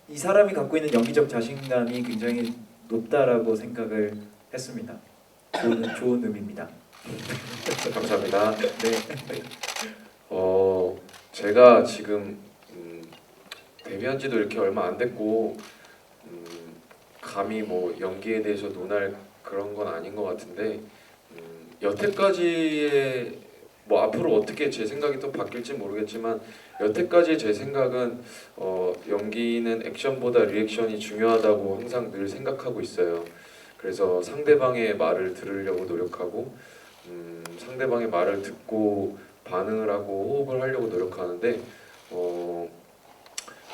이 사람이 갖고 있는 연기적 자신감이 굉장히 높다라고 생각을 했습니다. 좋은 의미입니다. 감사합니다. 네. 제가 지금 데뷔한 지도 이렇게 얼마 안 됐고 감히 뭐 연기에 대해서 논할 그런 건 아닌 것 같은데 여태까지의 뭐 앞으로 어떻게 제 생각이 또 바뀔지 모르겠지만 여태까지 제 생각은 연기는 액션보다 리액션이 중요하다고 항상 늘 생각하고 있어요. 그래서 상대방의 말을 들으려고 노력하고 상대방의 말을 듣고 반응을 하고 호흡을 하려고 노력하는데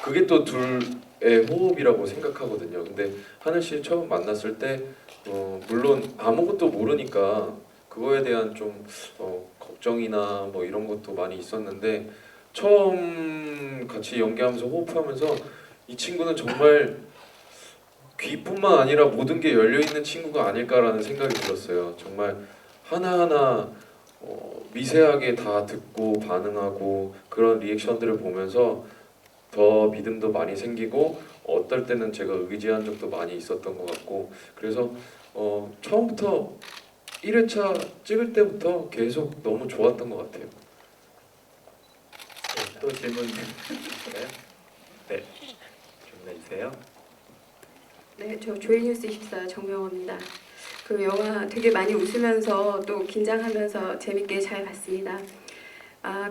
그게 또 둘의 호흡이라고 생각하거든요. 근데 하늘 씨 처음 만났을 때 물론 아무것도 모르니까 그거에 대한 좀 걱정이나 뭐 이런 것도 많이 있었는데 처음 같이 연기하면서 호흡하면서 이 친구는 정말 귀뿐만 아니라 모든 게 열려있는 친구가 아닐까라는 생각이 들었어요. 정말 하나하나 미세하게 다 듣고 반응하고 그런 리액션들을 보면서 더 믿음도 많이 생기고 어떨 때는 제가 의지한 적도 많이 있었던 것 같고 그래서 처음부터 1회차 찍을 때부터 계속 너무 좋았던 것 같아요. 또 질문 네, 질문해 주세요. 네, 저 조이뉴스 24 정명호입니다. 그 영화 되게 많이 웃으면서 또 긴장하면서 재밌게 잘 봤습니다.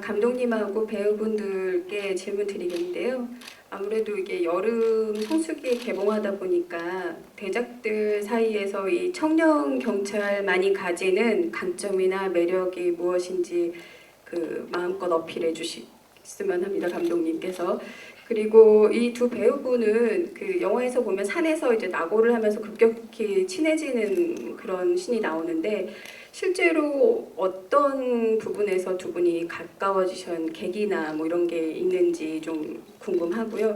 감독님하고 배우분들께 질문 드리겠는데요. 아무래도 이게 여름 성수기에 개봉하다 보니까 대작들 사이에서 이 청년 경찰만이 가지는 강점이나 매력이 무엇인지 그 마음껏 어필해 주셨으면 합니다, 감독님께서. 그리고 이 두 배우분은 그 영화에서 보면 산에서 이제 낙오를 하면서 급격히 친해지는 그런 신이 나오는데 실제로 어떤 부분에서 두 분이 가까워지신 계기나 뭐 이런 게 있는지 좀 궁금하고요.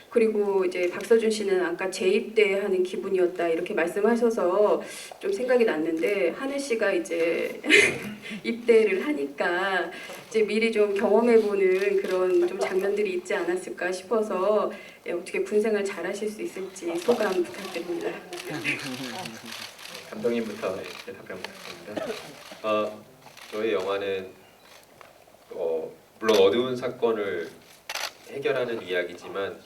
그리고 이제 박서준 씨는 아까 재입대하는 기분이었다 이렇게 말씀하셔서 좀 생각이 났는데 하늘 씨가 이제 입대를 하니까 이제 미리 좀 경험해보는 그런 좀 장면들이 있지 않았을까 싶어서 어떻게 군생활 잘하실 수 있을지 소감 부탁드립니다. 감독님부터 답변 부탁드립니다. 저희 영화는 물론 어두운 사건을 해결하는 이야기지만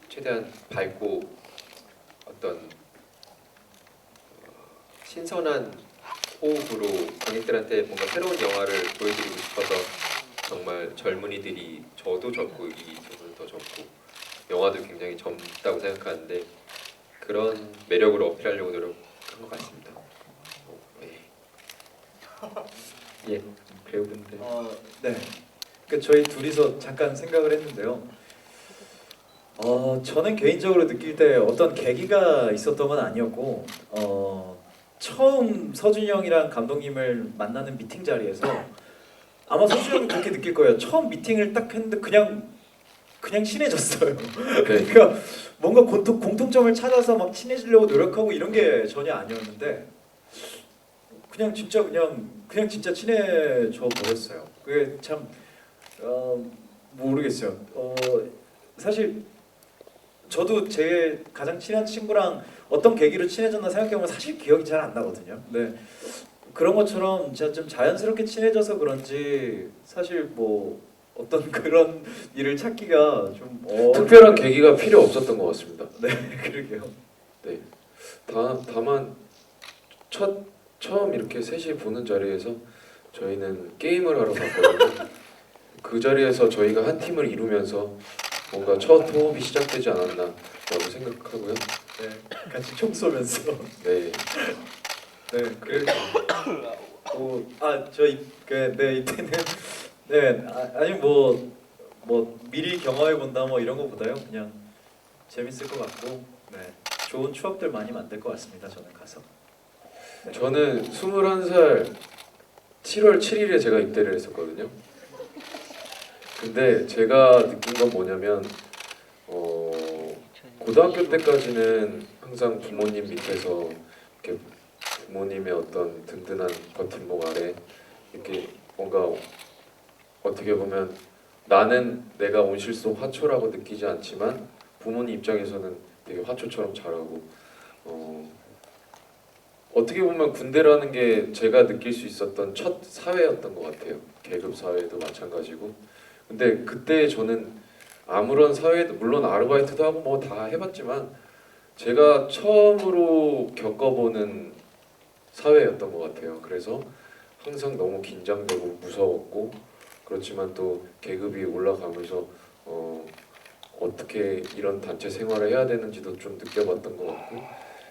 최대한 밝고 어떤 신선한 호흡으로 관객들한테 뭔가 새로운 영화를 보여드리고 싶어서 정말 젊은이들이 저도 젊고 이 친구는 더 젊고 영화도 굉장히 젊다고 생각하는데 그런 매력을 어필하려고 노력한 것 같습니다. 네. 예, 배우분들. 네. 그 저희 둘이서 잠깐 생각을 했는데요. 저는 개인적으로 느낄 때 어떤 계기가 있었던 건 아니었고, 처음 서준이 형이랑 감독님을 만나는 미팅 자리에서 아마 서준이 형도 그렇게 느낄 거예요. 처음 미팅을 딱 했는데 그냥 친해졌어요. 그러니까 뭔가 공통점을 찾아서 막 친해지려고 노력하고 이런 게 전혀 아니었는데 그냥 진짜 친해져 버렸어요. 그게 참 모르겠어요. 사실 저도 제 가장 친한 친구랑 어떤 계기로 친해졌나 생각해보면 사실 기억이 잘 안 나거든요. 네. 그런 것처럼 제가 좀 자연스럽게 친해져서 그런지 사실 뭐 어떤 그런 일을 찾기가 좀 특별한 계기가 필요 없었던 것 같습니다. 네, 그러게요. 네. 다만 처음 이렇게 셋이 보는 자리에서 저희는 게임을 하러 갔거든요. 그 자리에서 저희가 한 팀을 이루면서 뭔가 첫 호흡이 시작되지 않았나라고 생각하고요. 네, 같이 총 쏘면서. 네. 네, 그래. 네 이때는 아니 뭐 미리 경험해 본다 뭐 이런 거보다요 그냥 재밌을 것 같고 네 좋은 추억들 많이 만들 것 같습니다. 저는 가서. 네. 저는 21살 7월 7일에 제가 입대를 했었거든요. 근데 제가 느낀 건 뭐냐면 고등학교 때까지는 항상 부모님 밑에서 이렇게 부모님의 어떤 든든한 버팀목 아래 이렇게 뭔가 어떻게 보면 나는 내가 온실속 화초라고 느끼지 않지만 부모님 입장에서는 되게 화초처럼 자라고 어떻게 보면 군대라는 게 제가 느낄 수 있었던 첫 사회였던 것 같아요. 계급 사회도 마찬가지고. 근데 그때 저는 아무런 사회도 물론 아르바이트도 하고 뭐 다 해봤지만 제가 처음으로 겪어보는 사회였던 것 같아요. 그래서 항상 너무 긴장되고 무서웠고 그렇지만 또 계급이 올라가면서 어떻게 이런 단체 생활을 해야 되는지도 좀 느껴봤던 것 같고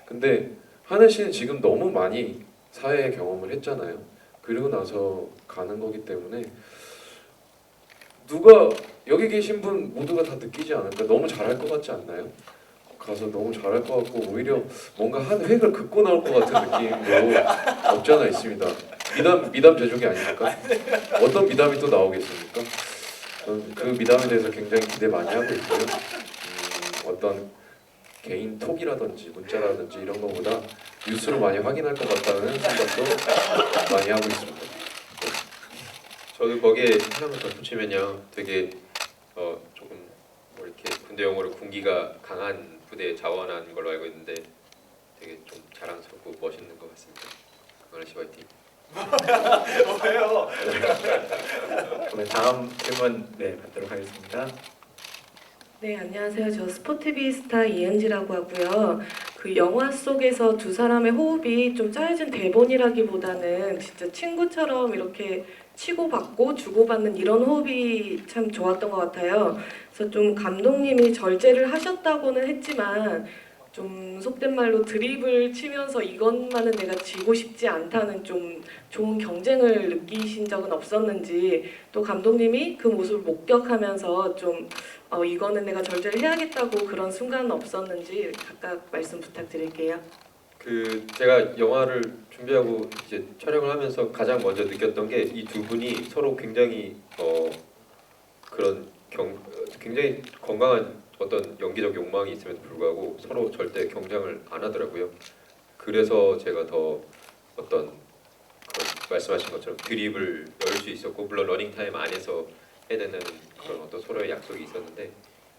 근데 하늘 씨는 지금 너무 많이 사회 경험을 했잖아요. 그리고 나서 가는 거기 때문에 누가 여기 계신 분 모두가 다 느끼지 않을까? 너무 잘할 것 같지 않나요? 가서 너무 잘할 것 같고 오히려 뭔가 한 획을 긋고 나올 것 같은 느낌도 없지 않아 있습니다. 미담 제조기 아닙니까? 어떤 미담이 또 나오겠습니까? 저는 그 미담에 대해서 굉장히 기대 많이 하고 있고요. 어떤 개인 톡이라든지 문자라든지 이런 거보다 뉴스로 많이 확인할 것 같다는 생각도 많이 하고 있습니다. 저도 거기에 하나만 덧붙이면요, 되게 조금 뭐 이렇게 군대용어로 군기가 강한 부대에 자원한 걸로 알고 있는데 되게 좀 자랑스럽고 멋있는 것 같습니다. 강하늘 씨 화이팅. 왜요? 그러면 다음 질문 받도록 하겠습니다. 네, 안녕하세요. 저 스포티비스타 이은지라고 하고요. 그 영화 속에서 두 사람의 호흡이 좀 짜여진 대본이라기보다는 진짜 친구처럼 이렇게 치고받고 주고받는 이런 호흡이 참 좋았던 것 같아요. 그래서 좀 감독님이 절제를 하셨다고는 했지만 좀 속된 말로 드립을 치면서 이것만은 내가 지고 싶지 않다는 좀 좋은 경쟁을 느끼신 적은 없었는지 또 감독님이 그 모습을 목격하면서 좀 이거는 내가 절제를 해야겠다고 그런 순간은 없었는지 각각 말씀 부탁드릴게요. 제가 영화를 준비하고 이제 촬영을 하면서 가장 먼저 느꼈던 게 이 두 분이 서로 굉장히 그런 굉장히 건강한 어떤 연기적 욕망이 있음에도 불구하고 서로 절대 경쟁을 안 하더라고요. 그래서 제가 더 어떤 그런 말씀하신 것처럼 드립을 열 수 있었고, 물론 러닝 타임 안에서 해야 되는 그런 어떤 서로의 약속이 있었는데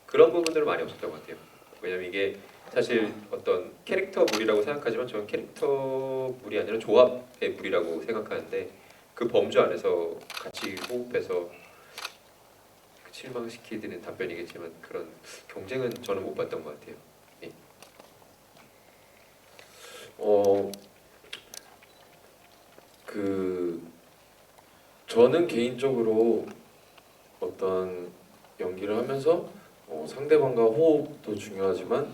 그런 부분들은 많이 없었던 것 같아요. 왜냐면 이게 사실 어떤 캐릭터 물이라고 생각하지만 저는 캐릭터 물이 아니라 조합의 물이라고 생각하는데 그 범주 안에서 같이 호흡해서 실망시키는 답변이겠지만 그런 경쟁은 저는 못 봤던 것 같아요. 예. 저는 개인적으로 어떤 연기를 하면서 상대방과 호흡도 중요하지만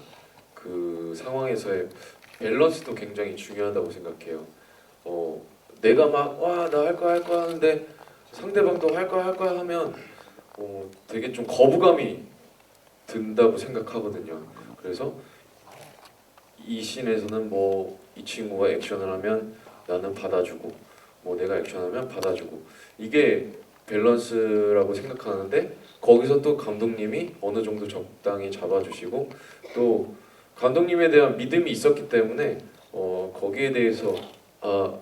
그 상황에서의 밸런스도 굉장히 중요하다고 생각해요. 내가 막 와 나 할 거야 하는데 상대방도 할 거야 하면 되게 좀 거부감이 든다고 생각하거든요. 그래서 이 씬에서는 뭐 이 친구가 액션을 하면 나는 받아주고 뭐 내가 액션하면 받아주고 이게 밸런스라고 생각하는데 거기서 또 감독님이 어느 정도 적당히 잡아주시고 또 감독님에 대한 믿음이 있었기 때문에 거기에 대해서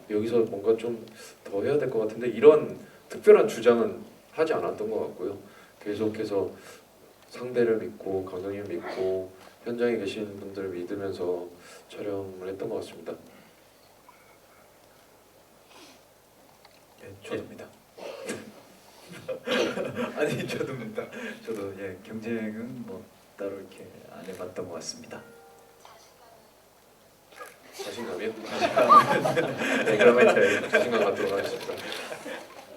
여기서 뭔가 좀 더 해야 될 것 같은데 이런 특별한 주장은 하지 않았던 것 같고요. 계속해서 상대를 믿고 감독님 믿고 현장에 계신 분들을 믿으면서 촬영을 했던 것 같습니다. 예, 저도입니다. 아니 저도입니다. 저도 경쟁은 뭐 따로 이렇게 안 해봤던 것 같습니다. 자신감이요? 네, 그러면 저희 자신감 갖도록 하겠습니다.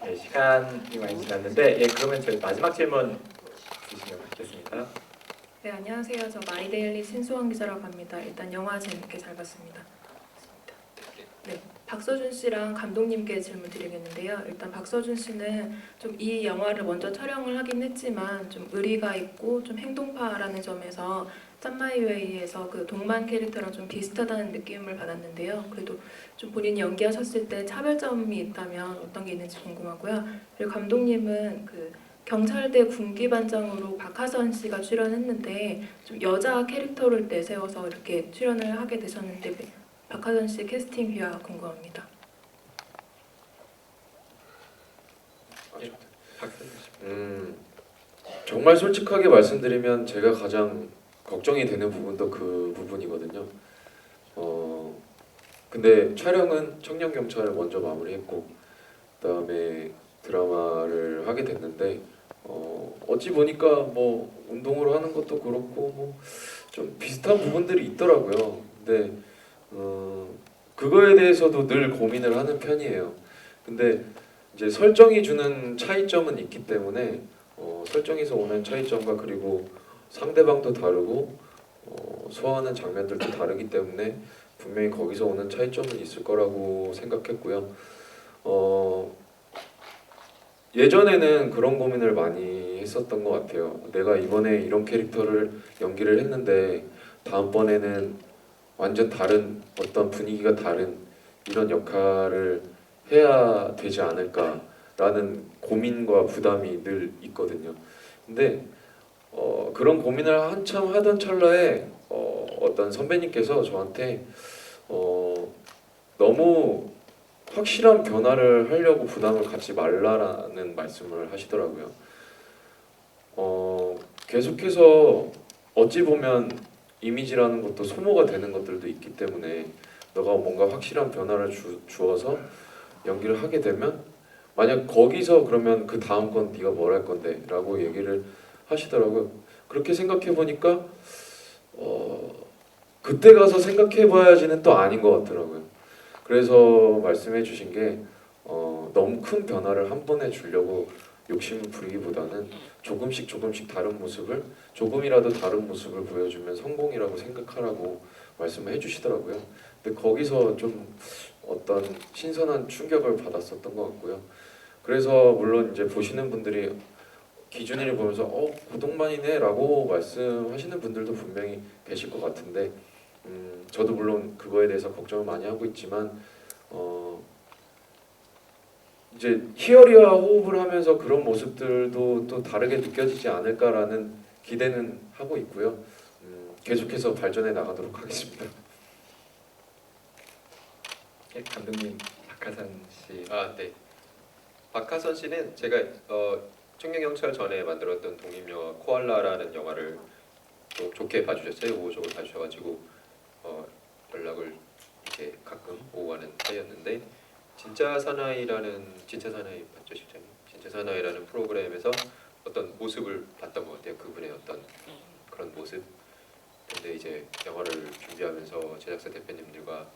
네, 시간이 많이 지났는데 그러면 저희 마지막 질문 주시면 받겠습니다. 네, 안녕하세요. 저 마이데일리 신수원 기자라고 합니다. 일단 영화 재밌게 잘 봤습니다. 네, 박서준 씨랑 감독님께 질문 드리겠는데요. 일단 박서준 씨는 좀 이 영화를 먼저 촬영을 하긴 했지만 좀 의리가 있고 좀 행동파라는 점에서 짠마이웨이에서 그 동만 캐릭터랑 좀 비슷하다는 느낌을 받았는데요. 그래도 좀 본인이 연기하셨을 때 차별점이 있다면 어떤 게 있는지 궁금하고요. 그리고 감독님은 그 경찰대 군기반장으로 박하선 씨가 출연했는데 좀 여자 캐릭터를 내세워서 이렇게 출연을 하게 되셨는데 박하선 씨 캐스팅 비화 궁금합니다. 정말 솔직하게 말씀드리면 제가 가장 걱정이 되는 부분도 그 부분이거든요. 근데 촬영은 청년경찰을 먼저 마무리했고 그다음에 드라마를 하게 됐는데 어찌 보니까 뭐 운동으로 하는 것도 그렇고 뭐 좀 비슷한 부분들이 있더라고요. 근데 그거에 대해서도 늘 고민을 하는 편이에요. 근데 이제 설정이 주는 차이점은 있기 때문에 설정에서 오는 차이점과 그리고 상대방도 다르고 소화하는 장면들도 다르기 때문에 분명히 거기서 오는 차이점은 있을 거라고 생각했고요. 예전에는 그런 고민을 많이 했었던 것 같아요. 내가 이번에 이런 캐릭터를 연기를 했는데 다음번에는 완전 다른 어떤 분위기가 다른 이런 역할을 해야 되지 않을까라는 고민과 부담이 늘 있거든요. 근데 그런 고민을 한참 하던 찰나에 어떤 선배님께서 저한테 너무 확실한 변화를 하려고 부담을 갖지 말라라는 말씀을 하시더라고요. 계속해서 어찌 보면 이미지라는 것도 소모가 되는 것들도 있기 때문에 너가 뭔가 확실한 변화를 주어서 연기를 하게 되면 만약 거기서 그러면 그 다음 건 네가 뭘 할 건데 라고 얘기를 하시더라고요. 그렇게 생각해 보니까 그때 가서 생각해 봐야지는 또 아닌 것 같더라고요. 그래서 말씀해 주신 게 너무 큰 변화를 한 번에 주려고 욕심을 부리기보다는 조금씩 다른 모습을 조금이라도 다른 모습을 보여주면 성공이라고 생각하라고 말씀을 해주시더라고요. 근데 거기서 좀 어떤 신선한 충격을 받았었던 것 같고요. 그래서 물론 이제 보시는 분들이 기준이를 보면서 고동만이네라고 말씀하시는 분들도 분명히 계실 것 같은데 저도 물론 그거에 대해서 걱정을 많이 하고 있지만 이제 희열이와 호흡을 하면서 그런 모습들도 또 다르게 느껴지지 않을까라는 기대는 하고 있고요. 계속해서 발전해 나가도록 하겠습니다. 예, 감독님 박하선 씨. 네. 박하선 씨는 제가 청년경찰 전에 만들었던 독립영화 코알라라는 영화를 또 좋게 봐주셨어요. 우호적으로 봐주셔가지고 연락을 이렇게 가끔 오고 가는 사이였는데 진짜 사나이 맞죠 실장님? 진짜 사나이라는 프로그램에서 어떤 모습을 봤던 것 같아요. 그분의 어떤 그런 모습. 근데 이제 영화를 준비하면서 제작사 대표님들과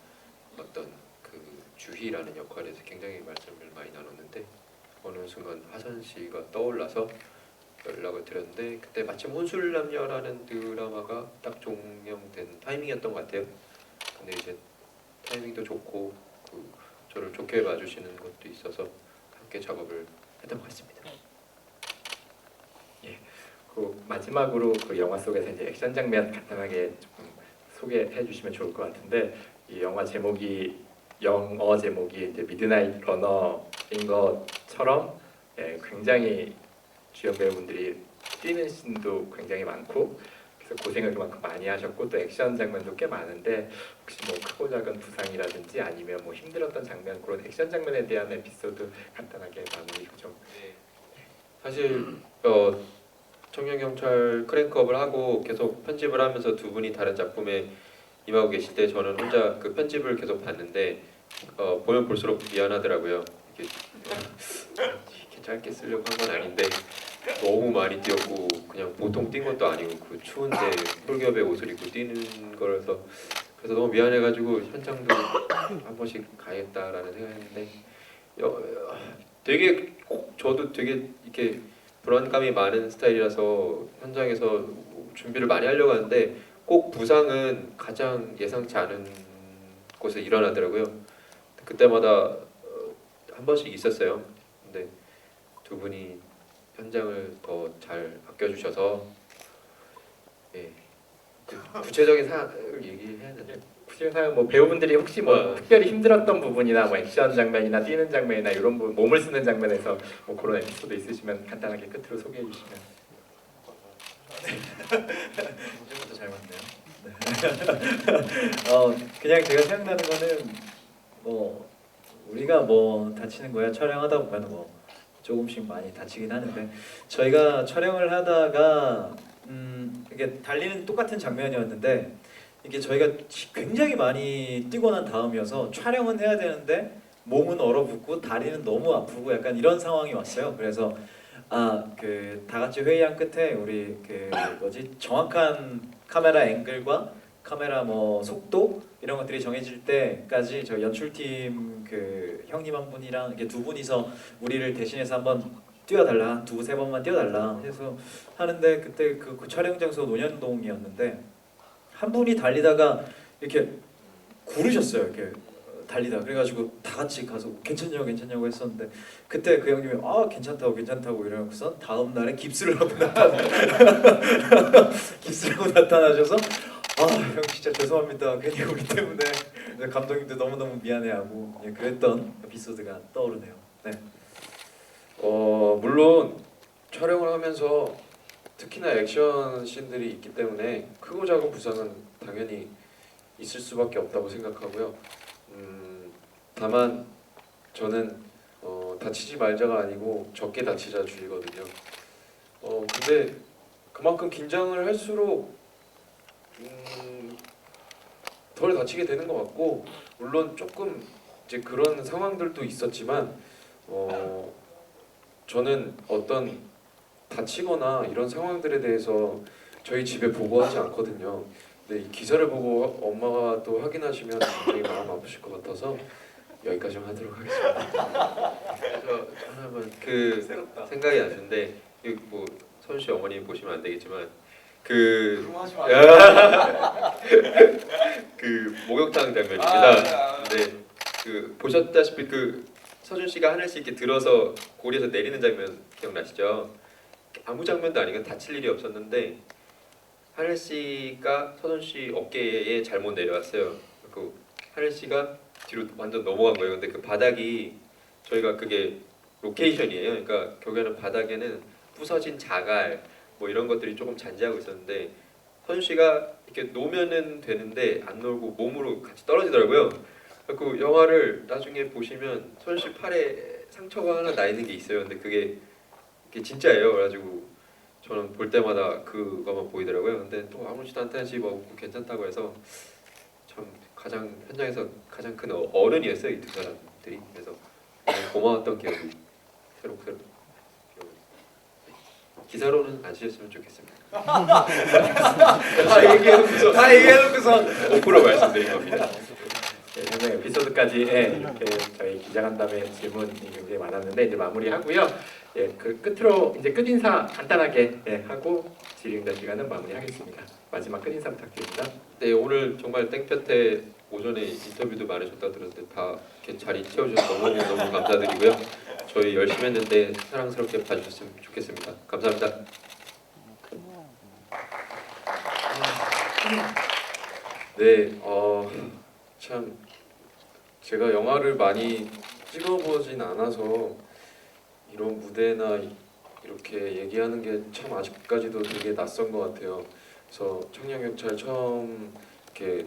어떤 그 주희라는 역할에서 굉장히 말씀을 많이 나눴는데 어느 순간 하선 씨가 떠올라서 연락을 드렸는데 그때 마침 혼술남녀라는 드라마가 딱 종영된 타이밍이었던 것 같아요. 근데 이제 타이밍도 좋고 저를 좋게 봐주시는 것도 있어서 함께 작업을 했던 것 같습니다. 그 마지막으로 그 영화 속에서 이제 액션 장면 간단하게 좀 소개해 주시면 좋을 것 같은데 이 영화 제목이 영어 제목이 이제 미드나잇 러너인 것처럼 굉장히 주연 배우분들이 뛰는 씬도 굉장히 많고 그래서 고생을 그만큼 많이 하셨고 또 액션 장면도 꽤 많은데 혹시 뭐 크고 작은 부상이라든지 아니면 뭐 힘들었던 장면 그런 액션 장면에 대한 에피소드 간단하게 마무리 좀. 사실 청년경찰 크랭크업을 하고 계속 편집을 하면서 두 분이 다른 작품에 임하고 계실 때 저는 혼자 그 편집을 계속 봤는데 보면 볼수록 미안하더라고요. 이게 짧게 쓰려고 한 건 아닌데 너무 많이 뛰었고 그냥 보통 뛴 것도 아니고 그 추운데 폴겹의 옷을 입고 뛰는 거라서 그래서 너무 미안해가지고 현장도 한 번씩 가야겠다라는 생각했는데 되게 저도 되게 이렇게 불안감이 많은 스타일이라서 현장에서 준비를 많이 하려고 하는데 꼭 부상은 가장 예상치 않은 곳에 일어나더라고요. 그때마다 한 번씩 있었어요. 근데 두 분이 현장을 더 잘 아껴주셔서 구체적인 사항을 얘기해야 되는데 구체적인 사항 뭐 배우분들이 혹시 뭐 특별히 힘들었던 부분이나 뭐 액션 장면이나 뛰는 장면이나 이런 부분 몸을 쓰는 장면에서 뭐 그런 에피소드 있으시면 간단하게 끝으로 소개해 주시면. 문제부터 잘 맞네요. 그냥 제가 생각나는 거는 뭐 우리가 뭐 다치는 거야 촬영하다 보면 뭐 조금씩 많이 다치긴 하는데 저희가 촬영을 하다가 이게 달리는 똑같은 장면이었는데 이게 저희가 굉장히 많이 뛰고 난 다음이어서 촬영은 해야 되는데 몸은 얼어붙고 다리는 너무 아프고 약간 이런 상황이 왔어요. 그래서 그 다 같이 회의한 끝에 우리 그 정확한 카메라 앵글과 카메라 뭐 속도 이런 것들이 정해질 때까지 저희 연출팀 그 형님 한 분이랑 이렇게 두 분이서 우리를 대신해서 한번 뛰어달라 두세 번만 뛰어달라 해서 하는데 그때 그 촬영 장소 논현동이었는데 한 분이 달리다가 이렇게 구르셨어요. 이렇게 달리다 그래가지고 다 같이 가서 괜찮냐고 했었는데 그때 그 형님이 괜찮다고 이러고서 다음 날에 깁스를 하고 나타나셔서 형 진짜 죄송합니다. 괜히 우리 때문에 감독님도 너무너무 미안해하고 그랬던 에피소드가 떠오르네요. 네. 물론 촬영을 하면서 특히나 액션 씬들이 있기 때문에 크고 작은 부상은 당연히 있을 수밖에 없다고 생각하고요. 다만 저는 다치지 말자가 아니고 적게 다치자 주의거든요. 근데 그만큼 긴장을 할수록 덜 다치게 되는 것 같고 물론 조금 이제 그런 상황들도 있었지만 저는 어떤 다치거나 이런 상황들에 대해서 저희 집에 보고하지 않거든요. 근데 이 기사를 보고 엄마가 또 확인하시면 굉장히 마음 아프실 것 같아서 여기까지만 하도록 하겠습니다. 그래서 하나만 그 생각이 나는데 뭐 선우 씨 어머니 보시면 안 되겠지만 그 목욕탕 장면입니다. 네, 그 보셨다시피 그 서준 씨가 하늘 씨 이렇게 들어서 고리에서 내리는 장면 기억나시죠? 아무 장면도 아니고 다칠 일이 없었는데 하늘 씨가 서준 씨 어깨에 잘못 내려왔어요. 그 하늘 씨가 뒤로 완전 넘어간 거예요. 근데 그 바닥이 저희가 그게 로케이션이에요. 그러니까 결국에는 바닥에는 부서진 자갈 뭐 이런 것들이 조금 잔재하고 있었는데 선우 씨가 이렇게 놓으면은 되는데 안 놀고 몸으로 같이 떨어지더라고요. 그 영화를 나중에 보시면 선우 씨 팔에 상처가 하나 나 있는 게 있어요. 근데 그게 진짜예요. 그래가지고 저는 볼 때마다 그거만 보이더라고요. 근데 또 아무렇지도 않다는 뭐 괜찮다고 해서 참 현장에서 가장 큰 어른이었어요. 이 두 사람들이. 그래서 너무 고마웠던 기억이 새록새록 기사로는 안 쓰셨으면 좋겠습니다. 다 얘기해놓고서 5% 말씀드린 겁니다. 현장 에피소드까지 이렇게 저희 기자간담회 질문이 굉장히 많았는데 이제 마무리하고요. 그 끝으로 이제 끝인사 간단하게 하고 질의응답 시간은 마무리하겠습니다. 마지막 끝인사 부탁드립니다. 네, 오늘 정말 땡볕에 오전에 인터뷰도 많으셨다고 들었는데 다 이렇게 자리 채워주셔서 너무 감사드리고요. 저희 열심히 했는데 사랑스럽게 봐주셨으면 좋겠습니다. 감사합니다. 네, 참 제가 영화를 많이 찍어보진 않아서 이런 무대나 이렇게 얘기하는 게 참 아직까지도 되게 낯선 것 같아요. 그래서 청년경찰 처음 이렇게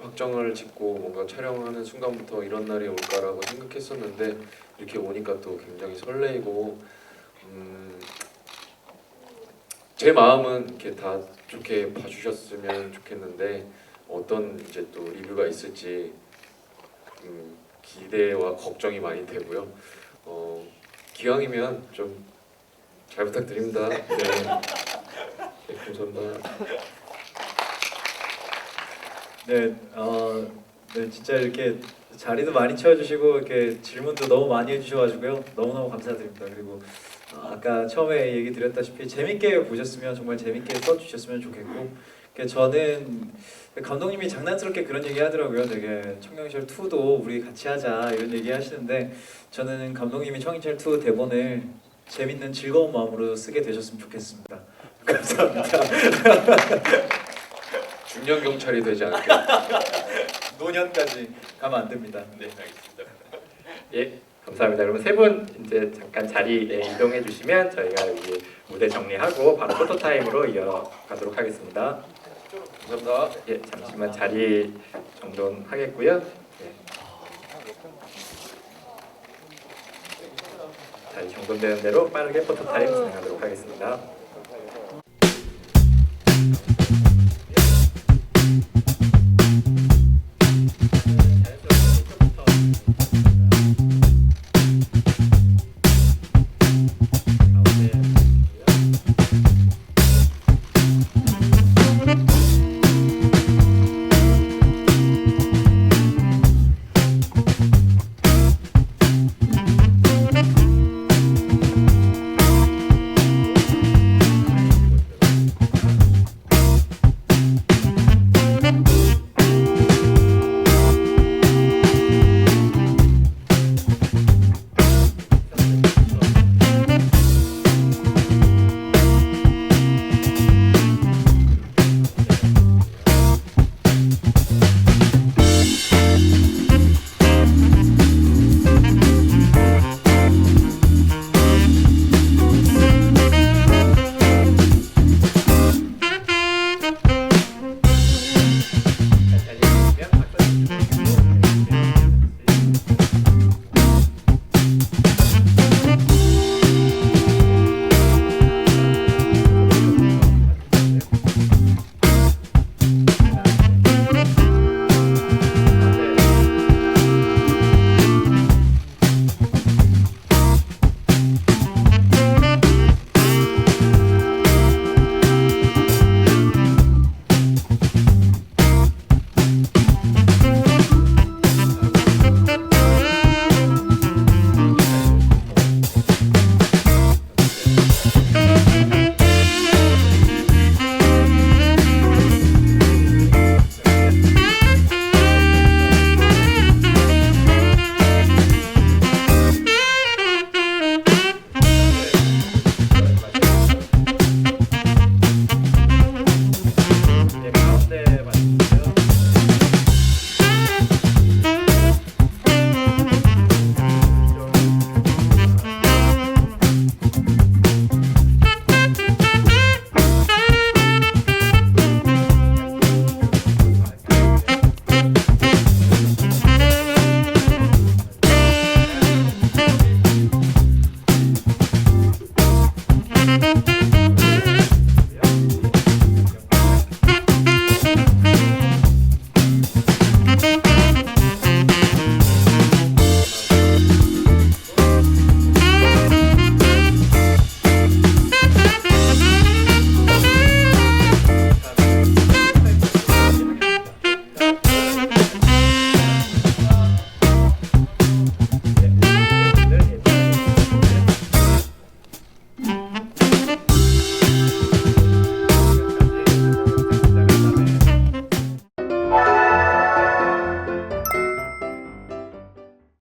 확정을 짓고 뭔가 촬영하는 순간부터 이런 날이 올까라고 생각했었는데 이렇게 오니까 또 굉장히 설레이고 제 마음은 이렇게 다 좋게 봐주셨으면 좋겠는데 어떤 이제 또 리뷰가 있을지 기대와 걱정이 많이 되고요. 기왕이면 좀 잘 부탁드립니다. 네, 감사합니다. 네, 진짜 이렇게 자리도 많이 채워주시고 이렇게 질문도 너무 많이 해주셔가지고요. 너무너무 감사드립니다. 그리고 아까 처음에 얘기 드렸다시피 재밌게 보셨으면 정말 재밌게 써주셨으면 좋겠고 저는 감독님이 장난스럽게 그런 얘기 하더라고요. 되게 청년경찰 2도 우리 같이 하자 이런 얘기 하시는데 저는 감독님이 청년경찰 2 대본을 재밌는 즐거운 마음으로 쓰게 되셨으면 좋겠습니다. 감사합니다. 중년 경찰이 되지 않을게요. 노년까지 가면 안 됩니다. 네, 알겠습니다. 예, 감사합니다. 그러면 세 분 이제 잠깐 자리에 이동해 주시면 저희가 여기 무대 정리하고 바로 포토타임으로 이어가도록 하겠습니다. 감사합니다. 예, 잠시만 자리 정돈하겠고요. 예. 자리 정돈되는 대로 빠르게 포토타임 진행하도록 하겠습니다.